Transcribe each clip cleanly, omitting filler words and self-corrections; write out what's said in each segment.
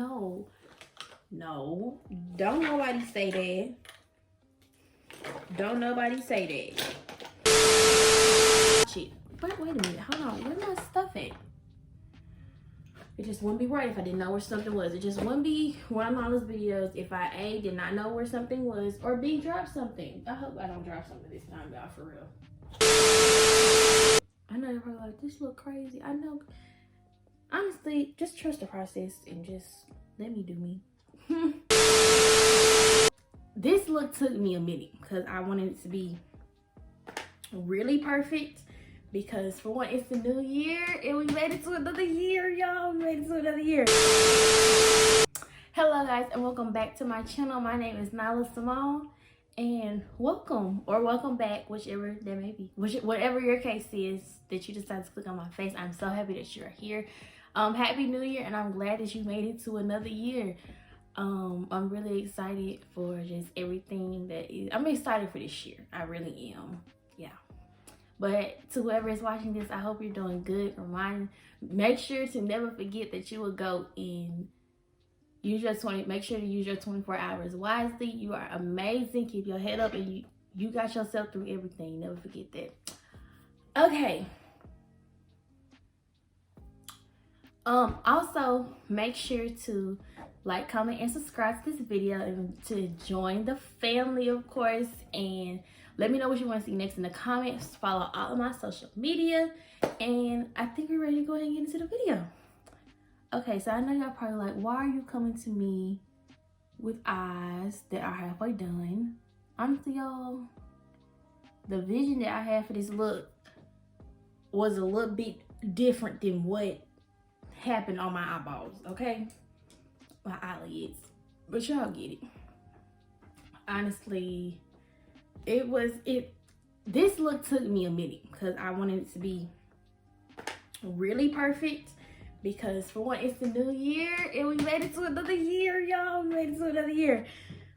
no. No. Don't nobody say that. Don't nobody say that. Shit. Wait a minute. Hold on. Where's my stuff at? It just wouldn't be right if I didn't know where something was. It just wouldn't be one of my those videos if I A, did not know where something was, or B, dropped something. I hope I don't drop something this time, y'all, for real. I know you're probably like, this look crazy. I know. Honestly, just trust the process and just let me do me. This look took me a minute because I wanted it to be really perfect. Because for one, it's the new year and we made it to another year, y'all. We made it to another year. Hello guys, and welcome back to my channel. My name is Nyla Simone, and welcome or welcome back, whichever that may be. Whatever your case is that you decided to click on my face, I'm so happy that you're here. Happy New Year, and I'm glad that you made it to another year. I'm really excited for just everything that is. I'm excited for this year. I really am. Yeah. But to whoever is watching this, I hope you're doing good. Make sure to never forget that you will go in. Make sure to use your 24 hours wisely. You are amazing. Keep your head up, and you got yourself through everything. Never forget that. Okay. Also, make sure to like, comment, and subscribe to this video, and to join the family, of course. And let me know what you want to see next in the comments. Follow all of my social media. And I think we're ready to go ahead and get into the video. Okay, so I know y'all probably like, why are you coming to me with eyes that are halfway done? Honestly, y'all, the vision that I had for this look was a little bit different than what happened on my eyeballs, okay? My eyelids. But y'all get it. Honestly, this look took me a minute because I wanted it to be really perfect. Because for one, it's the new year and we made it to another year, y'all. We made it to another year.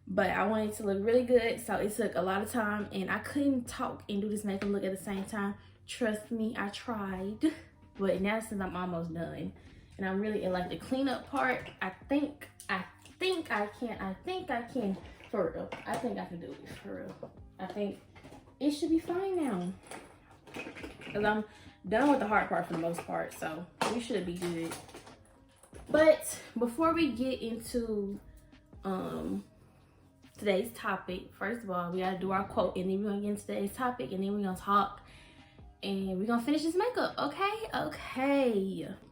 But I wanted it to look really good, so it took a lot of time, and I couldn't talk and do this makeup look at the same time. Trust me, I tried. But now since I'm almost done and I'm really in like the cleanup part, I think I can for real. I think I can do it for real. I think it should be fine now. Because I'm done with the hard part for the most part, so we should be good. But before we get into today's topic, first of all, we gotta do our quote, and then we're gonna get into today's topic, and then we're gonna talk, and we're gonna finish this makeup, okay?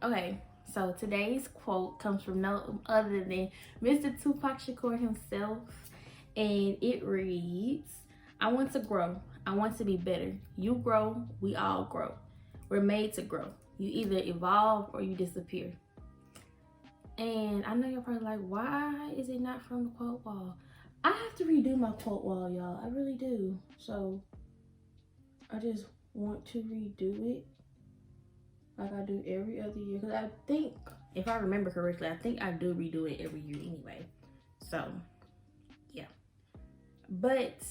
Okay, so today's quote comes from no other than Mr. Tupac Shakur himself, and it reads, I want to grow. I want to be better. You grow, we all grow. We're made to grow. You either evolve or you disappear. And I know you're probably like, why is it not from the quote wall? I have to redo my quote wall, y'all. I really do. So I just want to redo it like I do every other year. Because I think, if I remember correctly, I think I do redo it every year anyway. So, yeah. But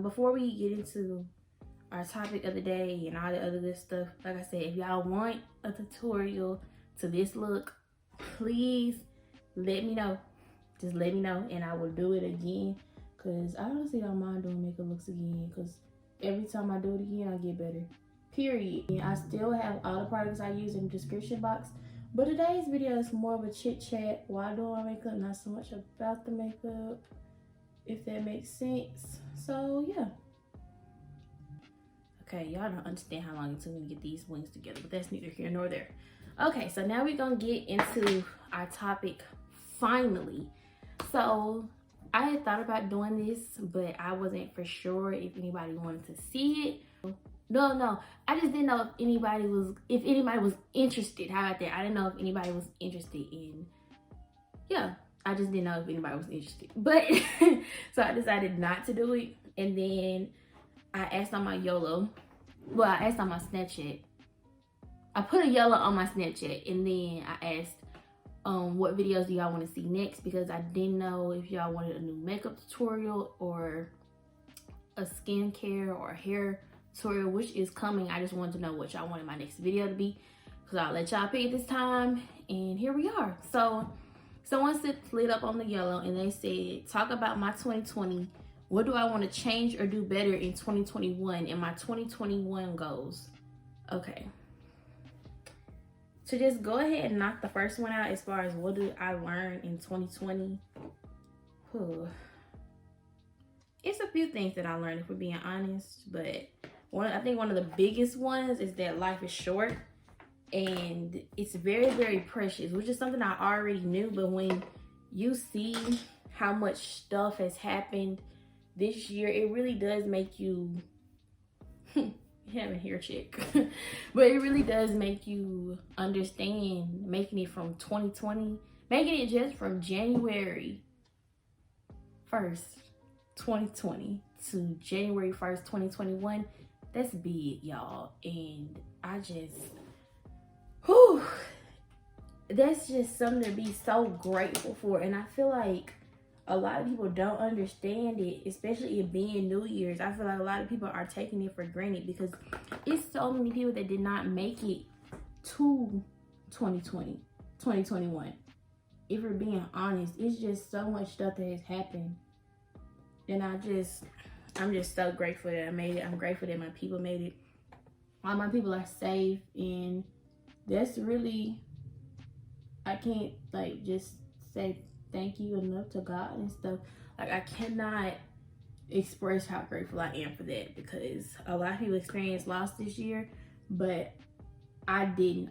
before we get into our topic of the day and all the other good stuff, like I said, if y'all want a tutorial to this look, please let me know. Just let me know and I will do it again, because I honestly don't mind doing makeup looks again, because every time I do it again I get better, period. And I still have all the products I use in the description box, but today's video is more of a chit chat while doing my makeup, not so much about the makeup, if that makes sense. So yeah. Okay, y'all don't understand how long it took me to get these wings together, but that's neither here nor there. Okay, so now we're gonna get into our topic finally. So I had thought about doing this, but I wasn't for sure if anybody wanted to see it. No, I just didn't know if anybody was interested. How about that? I didn't know if anybody was interested in, yeah, I just didn't know if anybody was interested. But so I decided not to do it, and then I asked on my YOLO. Well, I asked on my Snapchat. I put a YOLO on my Snapchat, and then I asked what videos do y'all want to see next, because I didn't know if y'all wanted a new makeup tutorial or a skincare or a hair tutorial, which is coming. I just wanted to know what y'all wanted my next video to be, because I'll let y'all pick this time, and here we are. So Someone slid up on the yellow and they said, talk about my 2020. What do I want to change or do better in 2021 and my 2021 goals? Okay. To just go ahead and knock the first one out as far as what did I learn in 2020. It's a few things that I learned, if we're being honest, but I think one of the biggest ones is that life is short and it's very, very precious, which is something I already knew. But when you see how much stuff has happened this year, it really does make you having hair check but it really does make you understand, making it from 2020, making it just from January 1st 2020 to January 1st 2021. That's big, y'all. And I just that's just something to be so grateful for. And I feel like a lot of people don't understand it, especially it being New Year's. I feel like a lot of people are taking it for granted because it's so many people that did not make it to 2020, 2021. If we're being honest, it's just so much stuff that has happened. And I'm just so grateful that I made it. I'm grateful that my people made it. All my people are safe, and that's really, I can't like just say thank you enough to God and stuff. Like, I cannot express how grateful I am for that, because a lot of people experienced loss this year, but I didn't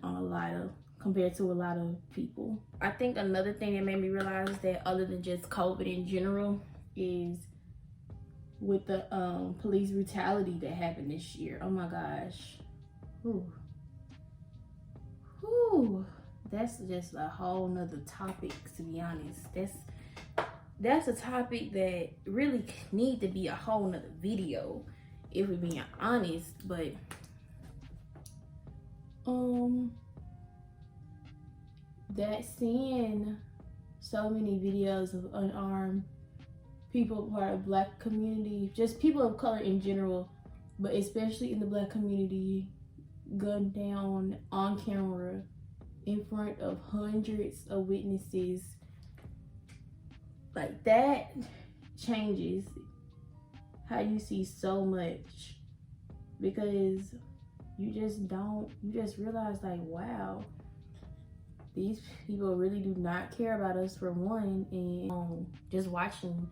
compared to a lot of people. I think another thing that made me realize that other than just COVID in general is with the police brutality that happened this year. Oh my gosh. That's just a whole nother topic, to be honest. That's a topic that really need to be a whole nother video, if we're being honest. But that seeing so many videos of unarmed people part of Black community, just people of color in general, but especially in the Black community, gunned down on camera in front of hundreds of witnesses, like that changes how you see so much, because you just realize, like, wow, these people really do not care about us, for one. And just watching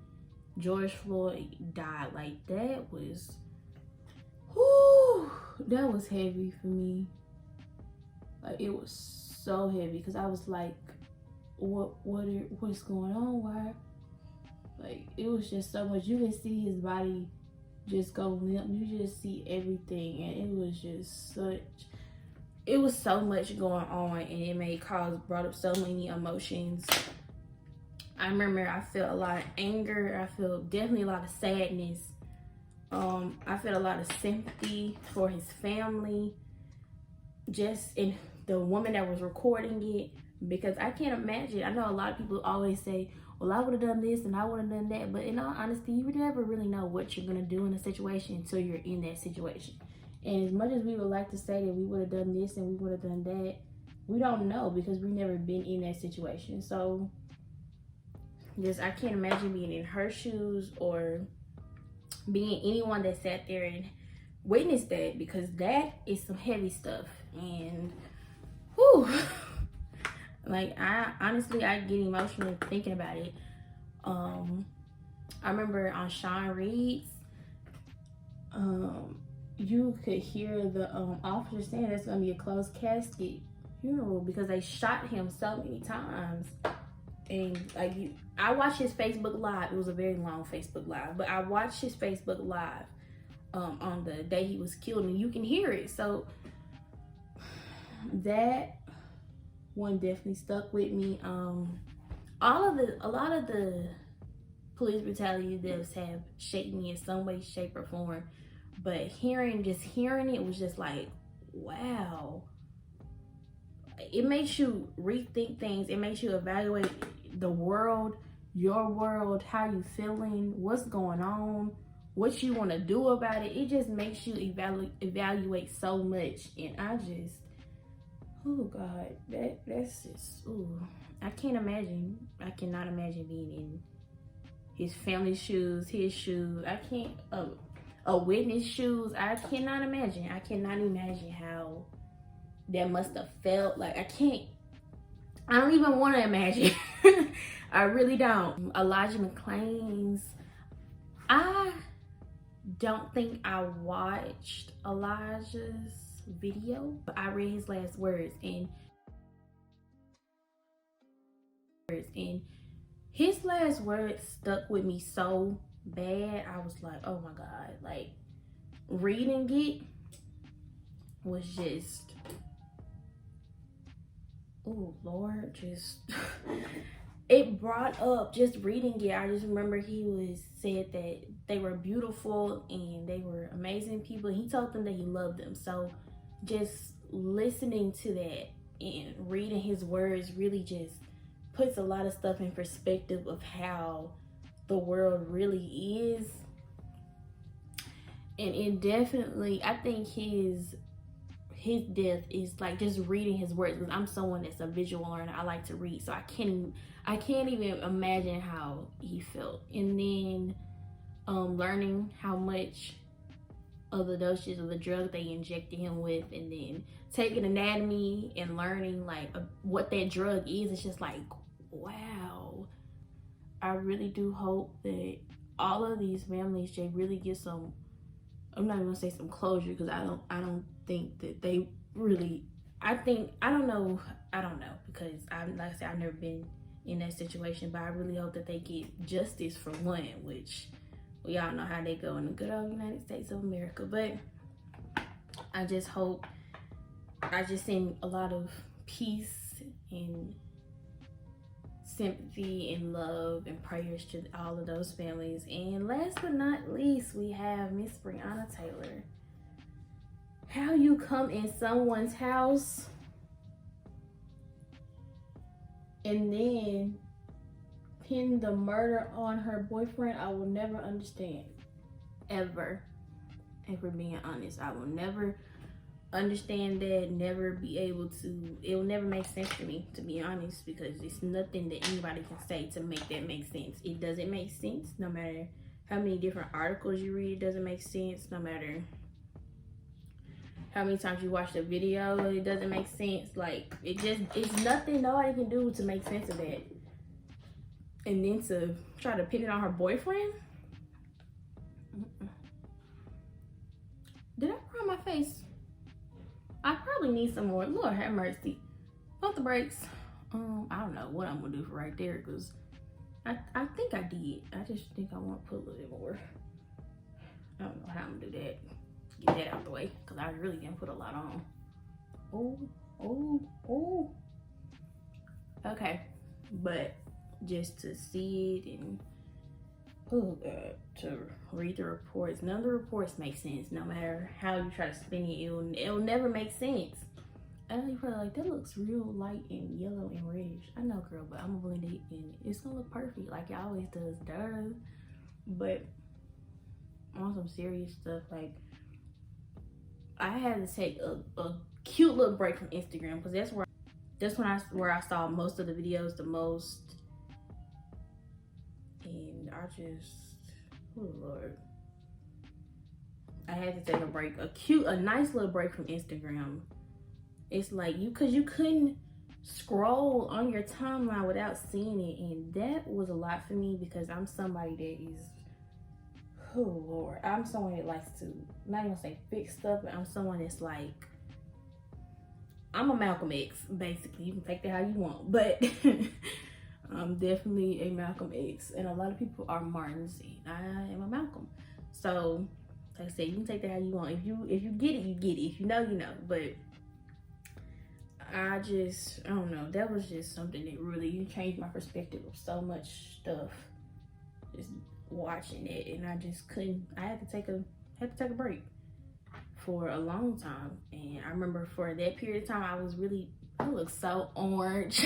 George Floyd die, like, that was heavy for me. Like, it was so heavy, because I was like, what's going on? Why? Like, it was just so much. You can see his body just go limp. You just see everything, and it was so much going on, and it brought up so many emotions. I remember I felt a lot of anger. I felt definitely a lot of sadness. I felt a lot of sympathy for his family, just in the woman that was recording it, because I can't imagine. I know a lot of people always say, well, I would have done this and I would have done that, but in all honesty, you would never really know what you're gonna do in a situation until you're in that situation. And as much as we would like to say that we would have done this and we would have done that, we don't know, because we've never been in that situation. So I can't imagine being in her shoes or being anyone that sat there and witnessed that, because that is some heavy stuff. And like, I get emotional thinking about it. I remember on Sean Reed's, you could hear the officer saying that's gonna be a closed casket funeral, because they shot him so many times. And like, I watched his Facebook Live. It was a very long Facebook Live, but I watched his Facebook Live on the day he was killed, and you can hear it. So that one definitely stuck with me. A lot of the police brutality deaths have shaped me in some way, shape, or form. But hearing it was just like, wow. It makes you rethink things. It makes you evaluate the world, your world, how you feeling, what's going on, what you want to do about it. It just makes you evaluate so much. And I just, Oh God, that's just, ooh. I can't imagine. I cannot imagine being in his family's shoes, his shoes. I can't, a witness shoes. I cannot imagine. I cannot imagine how that must have felt. Like, I don't even want to imagine. I really don't. Elijah McClain's, I don't think I watched Elijah's video, but I read his last words, and his last words stuck with me so bad. I was like, oh my God, like reading it was just, oh Lord, just it brought up, just reading it, I just remember he said that they were beautiful and they were amazing people. He told them that he loved them. So just listening to that and reading his words really just puts a lot of stuff in perspective of how the world really is. And it definitely, I think his death is like just reading his words, because I'm someone that's a visual learner. I like to read, so I can't even imagine how he felt. And then learning how much of the dosage of the drug they injected him with, and then taking anatomy and learning like what that drug is. It's just like, wow. I really do hope that all of these families, they really get some, I'm not even gonna say some closure, because I don't think that they really, I don't know, because like I said, I've never been in that situation, but I really hope that they get justice for one, which we all know how they go in the good old United States of America. But I just hope, I just send a lot of peace and sympathy and love and prayers to all of those families. And last but not least, we have Miss Breonna Taylor. How you come in someone's house and then pin the murder on her boyfriend, I will never understand. Ever. And for being honest, I will never understand that, never be able to, it will never make sense to me, to be honest, because it's nothing that anybody can say to make that make sense. It doesn't make sense. No matter how many different articles you read, it doesn't make sense. No matter how many times you watch the video, it doesn't make sense. Like, it's nothing nobody can do to make sense of that. And then to try to pin it on her boyfriend. Did I cry my face? I probably need some more. Lord have mercy. Pump the brakes. I don't know what I'm gonna do for right there, because I think I did. I just think I want to put a little bit more. I don't know how I'm gonna do that. Get that out the way, because I really can't put a lot on. Oh. Okay, but just to see it and to read the reports, none of the reports make sense. No matter how you try to spin it, it'll never make sense. And you're probably like, that looks real light and yellow and reddish. I know, girl, but I'm gonna blend it and it's gonna look perfect like it always does. But on some serious stuff, like, I had to take a cute little break from Instagram, because that's where I saw most of the videos the most. And I just, oh Lord, I had to take a break, a nice little break from Instagram. It's like because you couldn't scroll on your timeline without seeing it, and that was a lot for me, because I'm somebody that is, oh Lord, I'm someone that likes to, I'm not gonna say fix stuff, but I'm someone that's like, I'm a Malcolm X, basically. You can take that how you want, but I'm definitely a Malcolm X, and a lot of people are Martins, and I am a Malcolm. So, like I said, you can take that how you want. If you get it, you get it. If you know, you know. But I don't know. That was just something that really changed my perspective of so much stuff. Just watching it, and I just couldn't. I had to take a break for a long time, and I remember for that period of time, I looked so orange.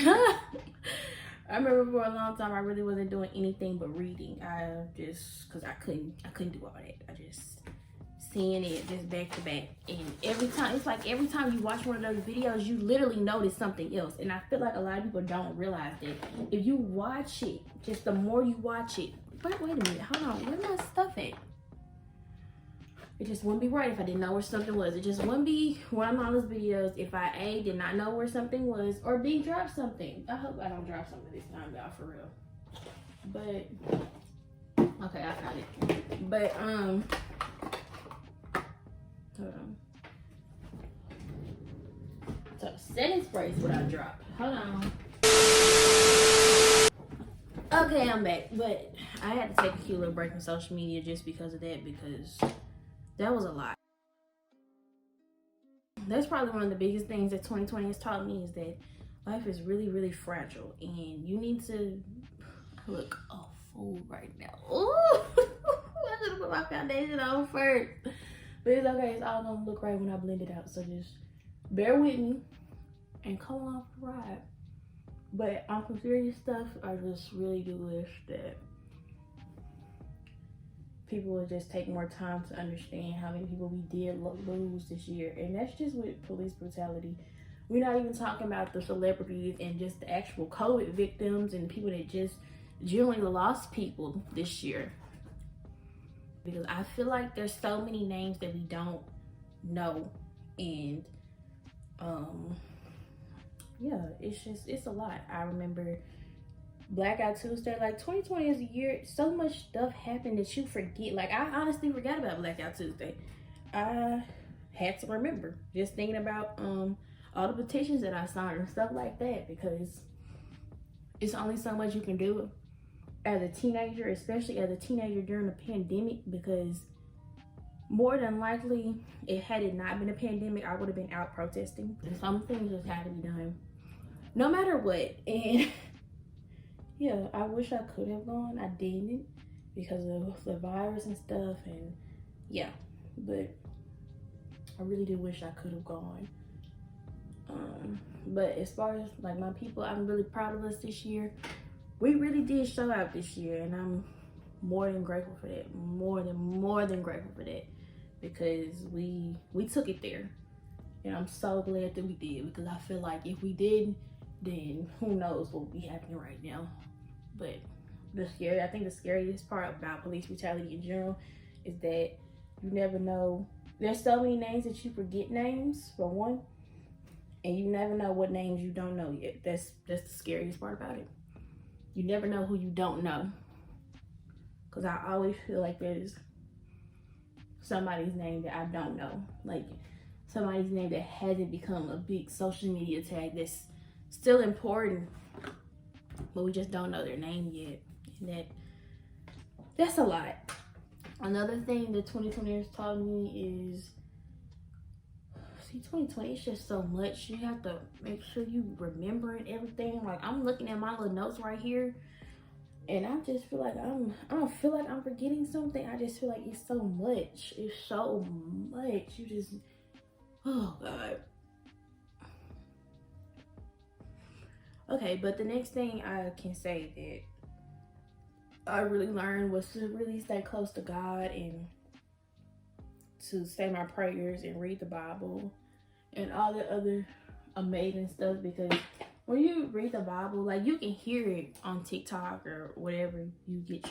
I remember for a long time I really wasn't doing anything but reading. Because I couldn't do all that. I just seeing it just back to back. And every time, it's like every time you watch one of those videos, you literally notice something else. And I feel like a lot of people don't realize that. If you watch it, just the more you watch it. But wait a minute, hold on, where my stuff at? It just wouldn't be right if I didn't know where something was. It just wouldn't be one of my those videos if I A, did not know where something was, or B, dropped something. I hope I don't drop something this time, y'all, for real. But, okay, I found it. But, hold on. So, setting spray is what I dropped. Hold on. Okay, I'm back. But I had to take a cute little break from social media just because of that, because that was a lot. That's probably one of the biggest things that 2020 has taught me, is that life is really, really fragile, and you need to look a fool right now. Ooh, I should have put my foundation on first. But it's okay, it's all gonna look right when I blend it out. So just bear with me and come along for the ride. But on some serious stuff, I just really do wish that people would just take more time to understand how many people we did lose this year. And that's just with police brutality. We're not even talking about the celebrities and just the actual COVID victims and people that just generally lost people this year. Because I feel like there's so many names that we don't know. And yeah, it's a lot. I remember Blackout Tuesday, like 2020 is a year, so much stuff happened that you forget. Like, I honestly forgot about Blackout Tuesday. I had to remember, just thinking about all the petitions that I signed and stuff like that, because it's only so much you can do as a teenager, especially as a teenager during a pandemic, because more than likely, had it not been a pandemic, I would have been out protesting. And some things just had to be done, no matter what. And yeah, I wish I could have gone. I didn't, because of the virus and stuff, and yeah, but I really did wish I could have gone. But as far as like my people, I'm really proud of us this year. We really did show out this year, and I'm more than grateful for that. More than grateful for that, because we took it there, and I'm so glad that we did, because I feel like if we didn't, then who knows what would be happening right now. But I think the scariest part about police brutality in general is that you never know. There's so many names that you forget names, for one, and you never know what names you don't know yet. That's the scariest part about it. You never know who you don't know, because I always feel like there's somebody's name that I don't know, like somebody's name that hasn't become a big social media tag that's still important, but we just don't know their name yet. And that's a lot. Another thing that 2020 has taught me is, see, 2020 is just so much. You have to make sure you remembering everything. Like, I'm looking at my little notes right here, and I just feel like I don't feel like I'm forgetting something. I just feel like it's so much. It's so much. You just, oh God. Okay, but the next thing I can say that I really learned was to really stay close to God, and to say my prayers and read the Bible and all the other amazing stuff. Because when you read the Bible, like, you can hear it on TikTok or whatever you get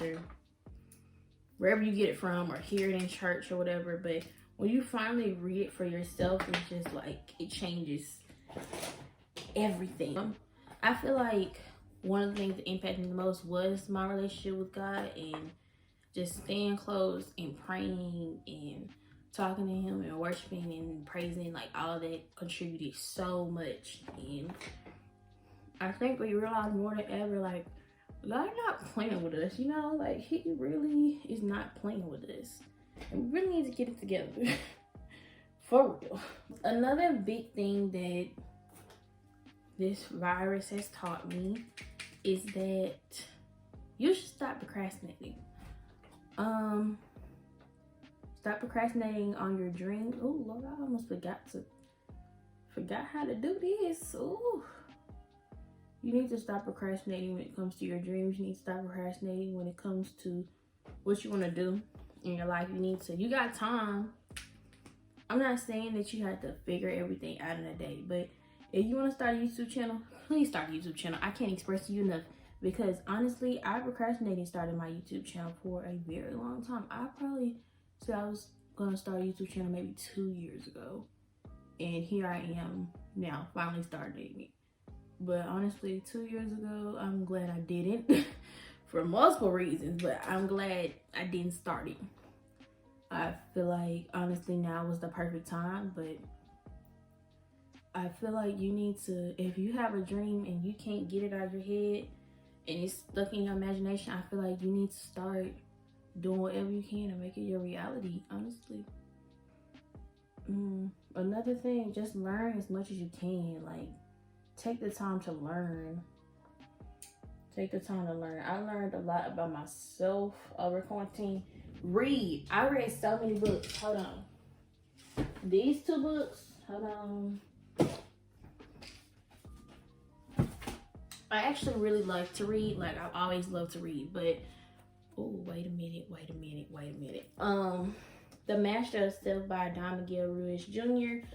wherever you get it from, or hear it in church or whatever. But when you finally read it for yourself, it's just like, it changes everything. I feel like one of the things that impacted me the most was my relationship with God, and just staying close and praying and talking to him and worshiping and praising. Like, all that contributed so much. And I think we realize more than ever, like, God not playing with us, you know? Like, he really is not playing with us, and we really need to get it together. For real. Another big thing that this virus has taught me is that you should stop procrastinating. Stop procrastinating on your dreams. Oh Lord, I almost forgot how to do this. Ooh. You need to stop procrastinating when it comes to your dreams. You need to stop procrastinating when it comes to what you want to do in your life. You got time. I'm not saying that you have to figure everything out in a day, but if you want to start a YouTube channel, please start a YouTube channel. I can't express to you enough, because honestly, I procrastinated starting my YouTube channel for a very long time. I probably said I was gonna start a YouTube channel maybe 2 years ago, and here I am now, finally starting it. But honestly, 2 years ago, I'm glad I didn't for multiple reasons, but I'm glad I didn't start it. I feel like honestly now was the perfect time, but I feel like you need to, if you have a dream and you can't get it out of your head and it's stuck in your imagination, I feel like you need to start doing whatever you can to make it your reality, honestly. Another thing, just learn as much as you can. Like, take the time to learn. Take the time to learn. I learned a lot about myself over quarantine. Read. I read so many books. Hold on. These 2 books. Hold on. I actually really like to read. Like, I've always loved to read, but oh, wait a minute. The Master of Self by Don Miguel Ruiz Jr.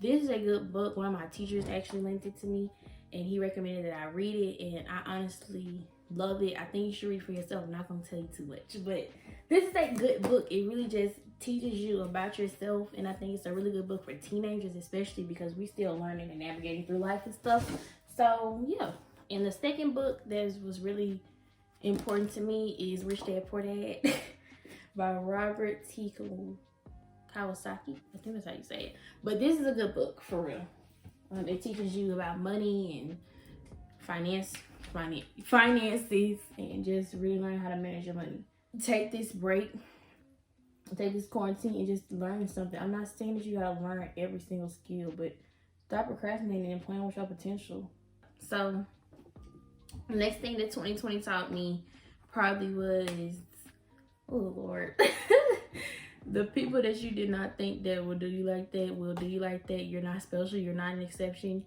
This is a good book. One of my teachers actually lent it to me, and he recommended that I read it, and I honestly love it. I think you should read it for yourself. I'm not gonna tell you too much, but this is a good book. It really just teaches you about yourself, and I think it's a really good book for teenagers, especially because we still learning and navigating through life and stuff. So yeah. And the second book that was really important to me is Rich Dad Poor Dad by Robert T. Kawasaki. I think that's how you say it. But this is a good book for real. It teaches you about money and finances, and just really learn how to manage your money. Take this break, take this quarantine, and just learn something. I'm not saying that you gotta learn every single skill, but stop procrastinating and playing with your potential. So the next thing that 2020 taught me probably was, oh Lord, the people that you did not think that will do you like that will do you like that. You're not special. You're not an exception.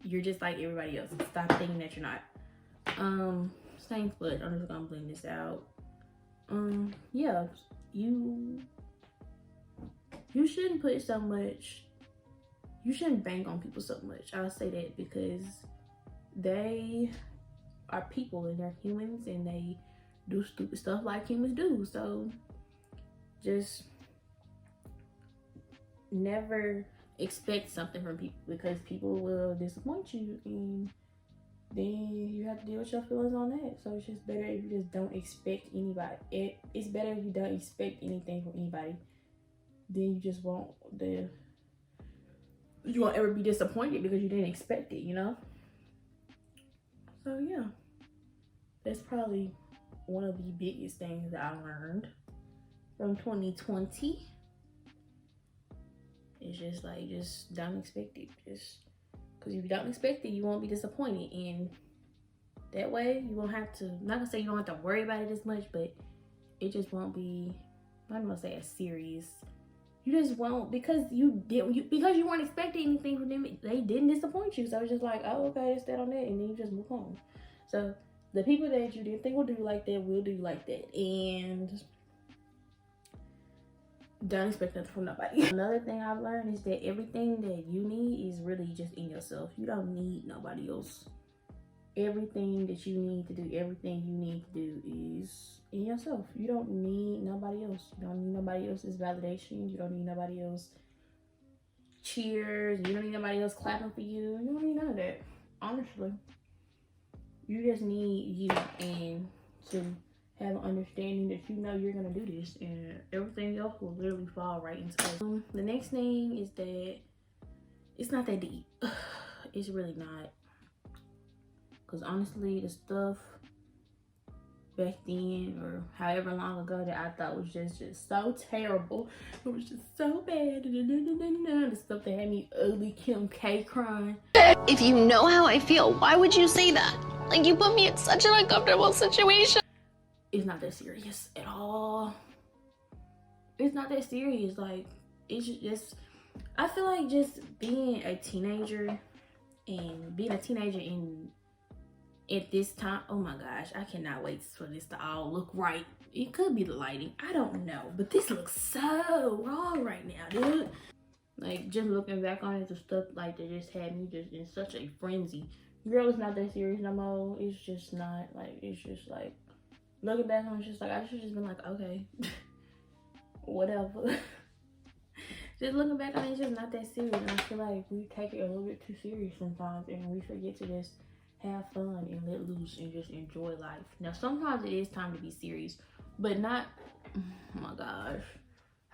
You're just like everybody else. Stop thinking that you're not. Same foot. I'm just gonna blend this out. Yeah, you shouldn't put so much. You shouldn't bang on people so much. I'll say that because they are people and they're humans and they do stupid stuff like humans do. So just never expect something from people, because people will disappoint you, and then you have to deal with your feelings on that. So it's just better if you just don't expect anybody. It's better if you don't expect anything from anybody. Then you just won't ever be disappointed because you didn't expect it, you know? So yeah, that's probably one of the biggest things that I learned from 2020. It's just like, just don't expect it. Just because if you don't expect it, you won't be disappointed, and that way you won't have to, I'm not gonna say you don't have to worry about it as much, but it just won't be, I'm gonna say as serious. You just won't, because because you weren't expecting anything from them. They didn't disappoint you, so it's just like, oh, okay, that's that on that, and then you just move on. So the people that you didn't think will do you like that will do you like that, and don't expect nothing from nobody. Another thing I've learned is that everything that you need is really just in yourself. You don't need nobody else. Everything that you need to do, everything you need to do is in yourself. You don't need nobody else. You don't need nobody else's validation. You don't need nobody else cheers. You don't need nobody else clapping for you. You don't need none of that, honestly. You just need you, and to have an understanding that you know you're gonna do this, and everything else will literally fall right into place. The next thing is that it's not that deep. It's really not. Because honestly, the stuff back then, or however long ago, that I thought was just so terrible, it was just so bad. The stuff that had me ugly Kim K crying. If you know how I feel, why would you say that? Like, you put me in such an uncomfortable situation. It's not that serious at all. It's not that serious. Like, it's just, I feel like just being a teenager in at this time, oh my gosh, I cannot wait for this to all look right. It could be the lighting, I don't know, but this looks so wrong right now, dude. Like, just looking back on it, the stuff like that just had me just in such a frenzy. Girl, it's not that serious no more. It's just not, like, it's just like, looking back on it, it's just like, I should just been like, okay, whatever. Just looking back on it, it's just not that serious. And I feel like we take it a little bit too serious sometimes, and we forget to just have fun and let loose and just enjoy life. Now, sometimes it is time to be serious, but not, oh my gosh,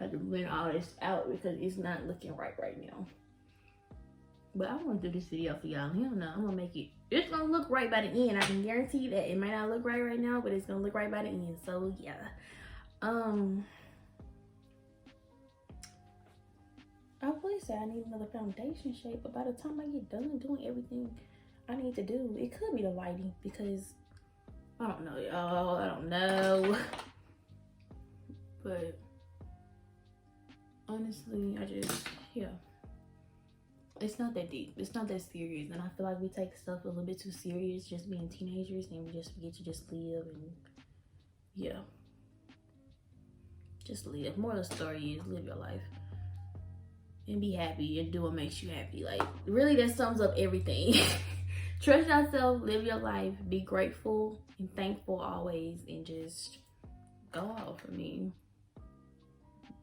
I had to blend all this out because it's not looking right now. But I want to do this video for y'all. Hell no, I'm gonna make it. It's gonna look right by the end. I can guarantee that. It might not look right now, but it's gonna look right by the end. So yeah. I would say I need another foundation shade, but by the time I get done doing everything I need to do, it could be the lighting, because I don't know, y'all. I don't know. But honestly, yeah. It's not that deep. It's not that serious. And I feel like we take stuff a little bit too serious just being teenagers, and we just forget to just live. And yeah, just live. More of the story is live your life and be happy and do what makes you happy. Like, really, that sums up everything. Trust yourself, live your life, be grateful and thankful always, and just go off. I mean,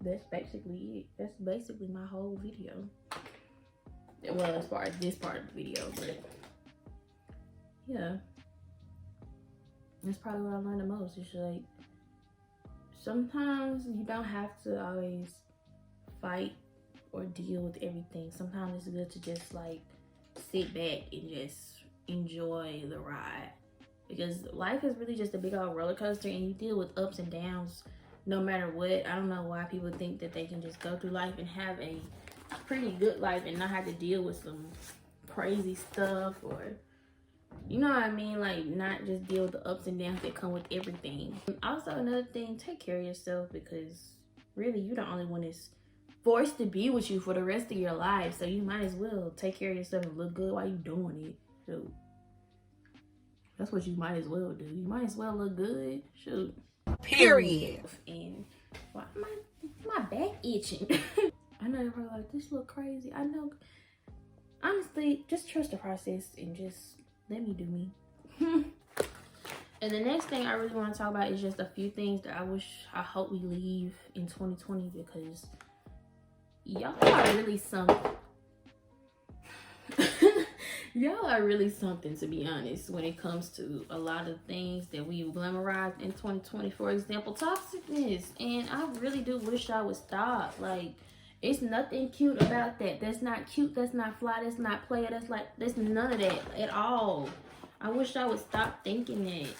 that's basically it. That's basically my whole video. Well, as far as this part of the video, but yeah, that's probably what I learned the most. It's like, sometimes you don't have to always fight or deal with everything. Sometimes it's good to just like sit back and just enjoy the ride, because life is really just a big old roller coaster, and you deal with ups and downs no matter what. I don't know why people think that they can just go through life and have a pretty good life and not have to deal with some crazy stuff, or you know what I mean, like not just deal with the ups and downs that come with everything. And also, another thing, take care of yourself, because really you're the only one that's forced to be with you for the rest of your life, so you might as well take care of yourself and look good while you're doing it. Shoot, that's what you might as well do. You might as well look good. Shoot, period. And why my back itching? I know everybody like, this look crazy. I know. Honestly, just trust the process and just let me do me. And the next thing I really want to talk about is just a few things that I hope we leave in 2020, because y'all are really something. Y'all are really something, to be honest, when it comes to a lot of things that we glamorized in 2020. For example, toxicness. And I really do wish I would stop. Like, it's nothing cute about that. That's not cute. That's not fly. That's not player. That's none of that at all. I wish I would stop thinking that.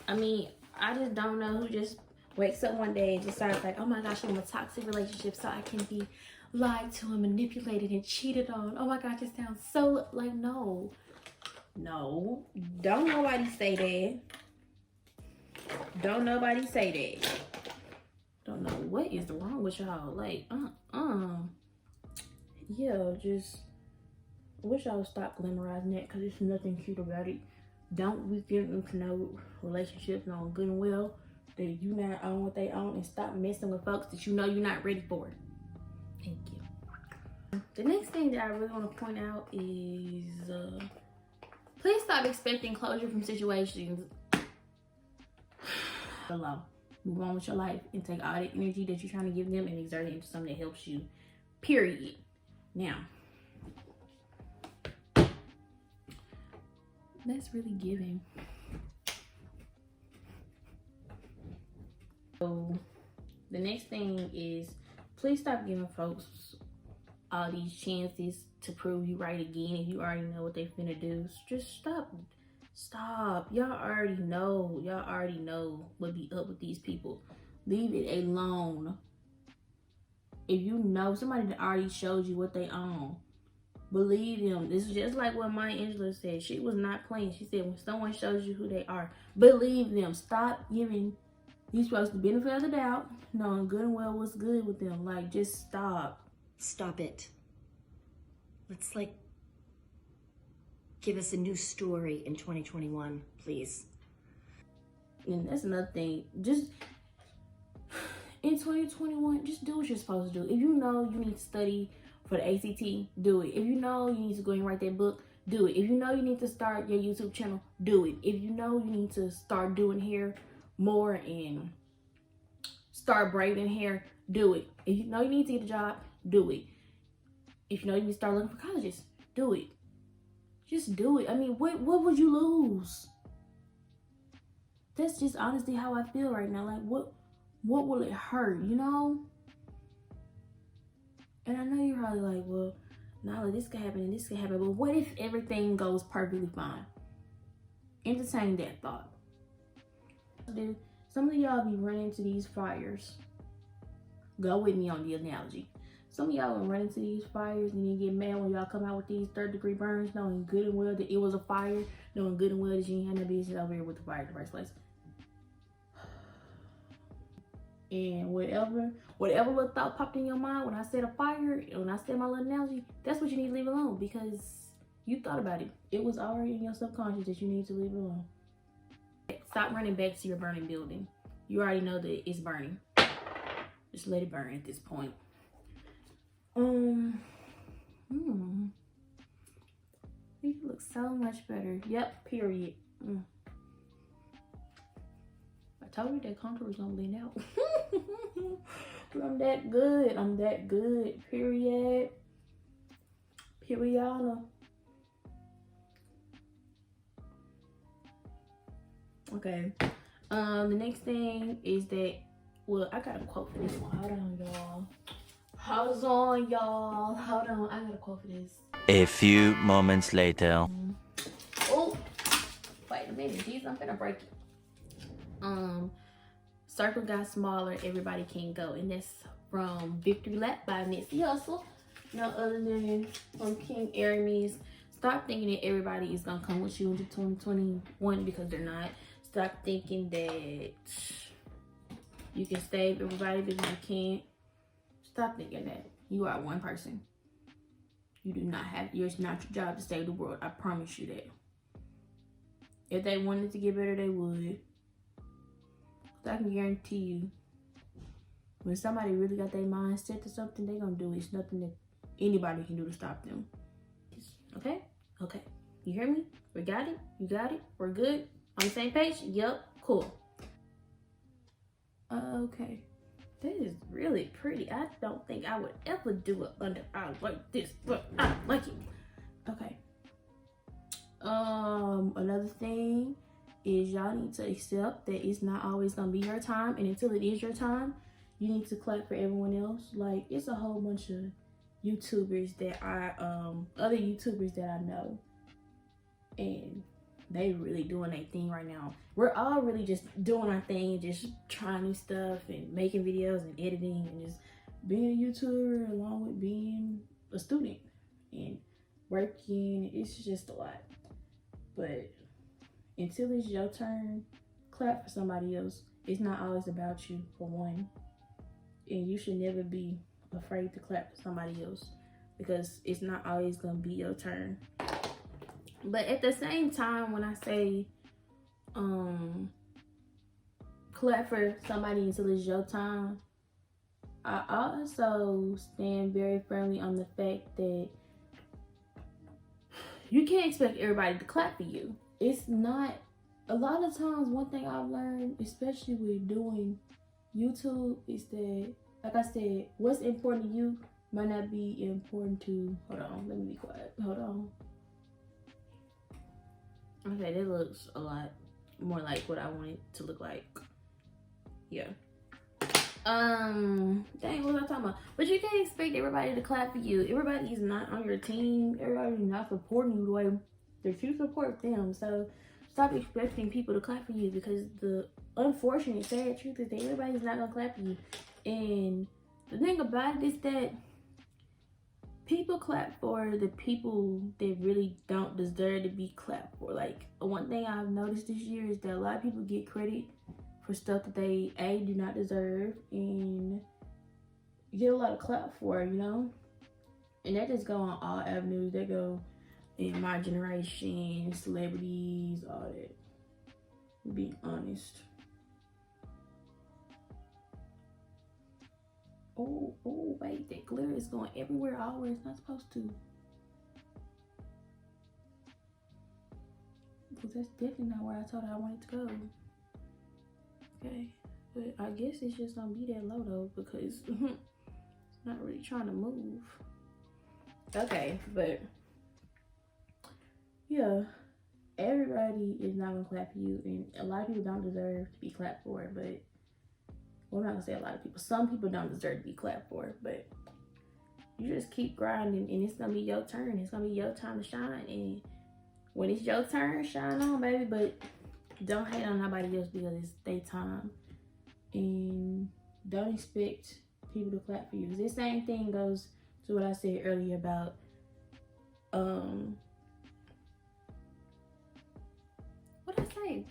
I mean, I just don't know who just wakes up one day and decides like, oh my gosh, I'm in a toxic relationship so I can be lied to and manipulated and cheated on. Oh my gosh, it sounds so like, no. Don't nobody say that. Don't nobody say that. Don't know what is wrong with y'all. Like, yeah, just wish I would stop glamorizing that, because there's nothing cute about it. Don't we get into no relationships knowing good and well that you not own what they own, and stop messing with folks that you know you're not ready for. Thank you. The next thing that I really want to point out is please stop expecting closure from situations. Alone. Move on with your life and take all the energy that you're trying to give them and exert it into something that helps you. Period. Now, that's really giving. So the next thing is, please stop giving folks all these chances to prove you right again if you already know what they finna do. Just stop. Y'all already know what be up with these people. Leave it alone. If you know somebody that already showed you what they own, believe them. This is just like what Maya Angelou said. She was not playing. She said, when someone shows you who they are, believe them. Stop giving these folks the benefit of the doubt, knowing good and well what's good with them. Like, just stop. Stop it. Let's give us a new story in 2021, please. And that's another thing. Just in 2021, just do what you're supposed to do. If you know you need to study for the ACT, do it. If you know you need to go and write that book, do it. If you know you need to start your YouTube channel, do it. If you know you need to start doing hair more and start braiding hair, do it. If you know you need to get a job, do it. If you know you need to start looking for colleges, do it. Just do it. I mean, what would you lose? That's just honestly how I feel right now. Like, what will it hurt, you know? And I know you're probably like, well, Nyla, this could happen and this could happen. But what if everything goes perfectly fine? Entertain that thought. Dude, some of y'all be running into these fires. Go with me on the analogy. Some of y'all will run into these fires and then get mad when y'all come out with these 3rd-degree burns, knowing good and well that it was a fire, knowing good and well that you ain't had no business over here with the fire in the first place. And whatever little thought popped in your mind when I said a fire, when I said my little analogy, that's what you need to leave alone, because you thought about it. It was already in your subconscious that you need to leave it alone. Stop running back to your burning building. You already know that it's burning. Just let it burn at this point. You look so much better. Yep, period. I told you that contour was gonna lean out. I'm that good. I'm that good. Period. Period. Okay. The next thing is that, well, I got a quote for this one. Hold on, y'all. Hold on. I got a quote for this. A few moments later. Oh, wait a minute. Jeez, I'm gonna break it. Circle got smaller, everybody can go. And that's from Victory Lap by Nipsey Hussle. No other than from King Aramis. Stop thinking that everybody is gonna come with you into 2021, because they're not. Stop thinking that you can save everybody because you can't. Stop thinking that. You are one person. You do not have, it's not your job to save the world. I promise you that. If they wanted to get better, they would. I can guarantee you, when somebody really got their mind set to something, they're gonna do it. It's nothing that anybody can do to stop them. Okay? Okay. You hear me? We got it? You got it? We're good? On the same page? Yep. Cool. Okay. This is really pretty. I don't think I would ever do it under eye like this, but I like it. Okay. Another thing is y'all need to accept that it's not always gonna be your time, and until it is your time, you need to clap for everyone else. Like, it's a whole bunch of YouTubers that other YouTubers that I know, and they really doing their thing right now. We're all really just doing our thing, just trying new stuff and making videos and editing and just being a YouTuber along with being a student and working. It's just a lot. But until it's your turn, clap for somebody else. It's not always about you, for one. And you should never be afraid to clap for somebody else, because it's not always gonna be your turn. But at the same time, when I say clap for somebody until it's your time, I also stand very firmly on the fact that you can't expect everybody to clap for you. It's not, a lot of times, one thing I've learned, especially with doing YouTube, is that, like I said, what's important to you might not be important to, hold on, let me be quiet, hold on. Okay, that looks a lot more like what I want it to look like. Yeah. Dang, what was I talking about? But you can't expect everybody to clap for you. Everybody is not on your team. Everybody's not supporting you the way that you support them. So stop expecting people to clap for you, because the unfortunate, sad truth is that everybody's not gonna clap for you. And the thing about it is that people clap for the people that really don't deserve to be clapped for. Like, one thing I've noticed this year is that a lot of people get credit for stuff that they do not deserve, and get a lot of clap for, you know. And that just go on all avenues. They go in my generation, celebrities, all that. Being honest. Oh, oh, wait, that glitter is going everywhere all where it's not supposed to. Because that's definitely not where I told her I wanted to go. Okay, but I guess it's just gonna be that low though because it's not really trying to move. Okay, but yeah, everybody is not gonna clap for you, and a lot of people don't deserve to be clapped for, but well, I'm not gonna say a lot of people. Some people don't deserve to be clapped for, but you just keep grinding and it's gonna be your turn. It's gonna be your time to shine, and when it's your turn, shine on, baby. But don't hate on nobody else because it's their time, and don't expect people to clap for you. The same thing goes to what I said earlier about what did I say?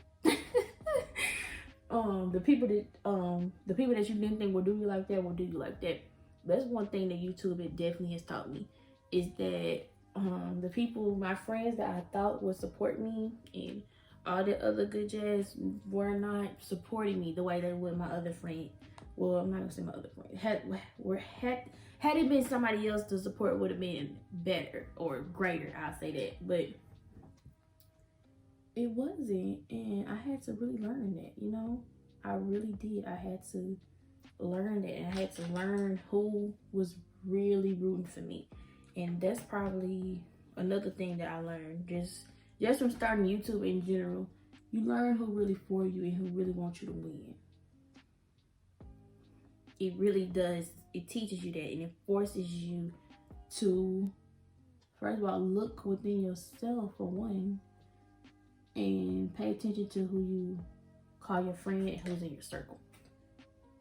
the people that you didn't think would do you like that will do you like that. That's one thing that YouTube definitely has taught me, is that the people, my friends that I thought would support me and all the other good jazz were not supporting me the way they would my other friend. Well, I'm not gonna say my other friend. Had it been somebody else, the support would have been better or greater. I'll say that, but it wasn't, and I had to really learn that. You know, I really did. I had to learn that. I had to learn who was really rooting for me, and that's probably another thing that I learned just from starting YouTube in general. You learn who really for you and who really wants you to win. It really does. It teaches you that, and it forces you to, first of all, look within yourself for one, and pay attention to who you call your friend and who's in your circle.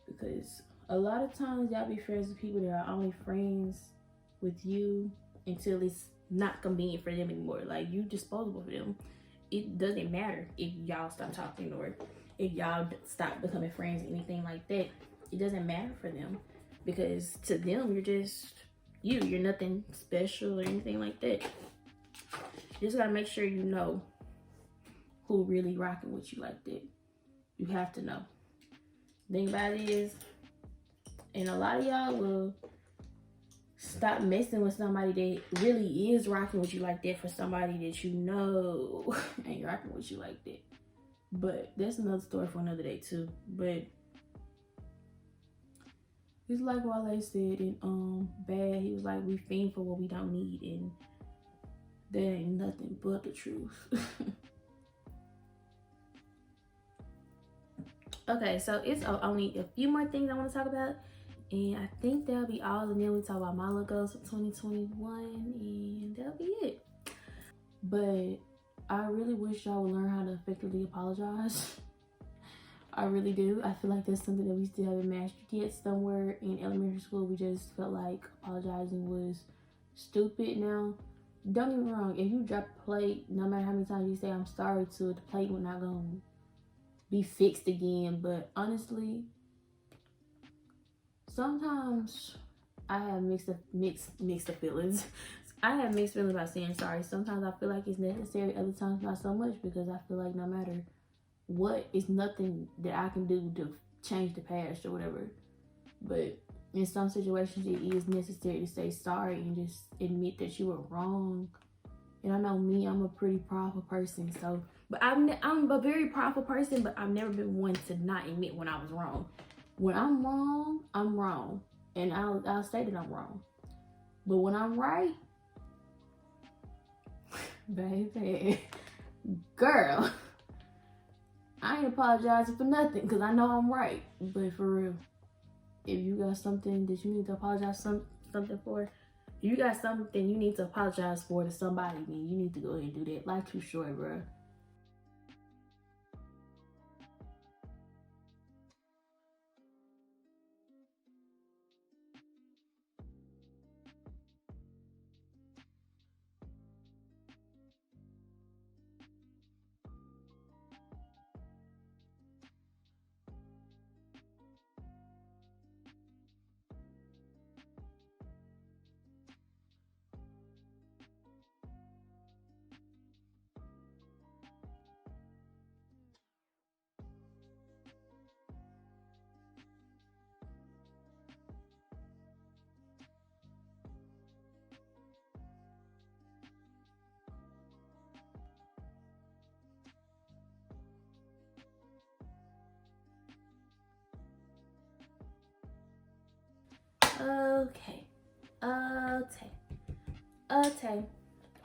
Because a lot of times y'all be friends with people that are only friends with you until it's not convenient for them anymore. Like, you disposable for them. It doesn't matter if y'all stop talking or if y'all stop becoming friends or anything like that. It doesn't matter for them, because to them you're just you're nothing special or anything like that. You just gotta make sure you know who really rocking with you like that. You have to know. The thing about it is, and a lot of y'all will stop messing with somebody that really is rocking with you like that for somebody that you know ain't rocking with you like that. But that's another story for another day too. But it's like Wale said in Bad, he was like, we fiend for what we don't need, and that ain't nothing but the truth. Okay, so it's only a few more things I want to talk about, and I think that'll be all, and then we talk about my look goals for 2021, and that'll be it. But I really wish y'all would learn how to effectively apologize. I really do. I feel like that's something that we still haven't mastered yet. Somewhere in elementary school, we just felt like apologizing was stupid. Now, don't get me wrong, if you drop a plate, no matter how many times you say I'm sorry to it, the plate will not gonna be fixed again. But honestly, sometimes I have mixed feelings. I have mixed feelings about saying sorry. Sometimes I feel like it's necessary, other times not so much, because I feel like no matter what, it's nothing that I can do to change the past or whatever. But in some situations, it is necessary to say sorry and just admit that you were wrong. And I know me, I'm a pretty prideful person, so, but I'm a very prideful person, but I've never been one to not admit when I was wrong. When I'm wrong, and I'll say that I'm wrong. But when I'm right, baby, girl, I ain't apologizing for nothing, because I know I'm right. But for real, if you got something that you need to apologize something for, if you got something you need to apologize for to somebody, then you need to go ahead and do that. Life's too short, bro.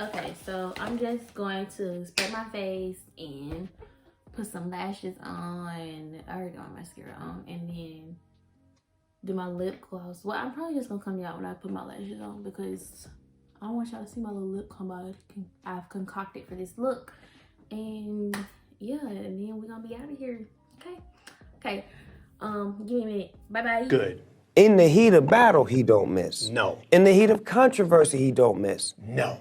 Okay, so I'm just going to spread my face and put some lashes on. I already got my mascara on, and then do my lip gloss. Well, I'm probably just gonna come out when I put my lashes on because I don't want y'all to see my little lip combo I've concocted for this look. And yeah, and then we're gonna be out of here. Okay. Give me a minute. Bye-bye. Good. In the heat of battle, he don't miss. No. In the heat of controversy, he don't miss. No.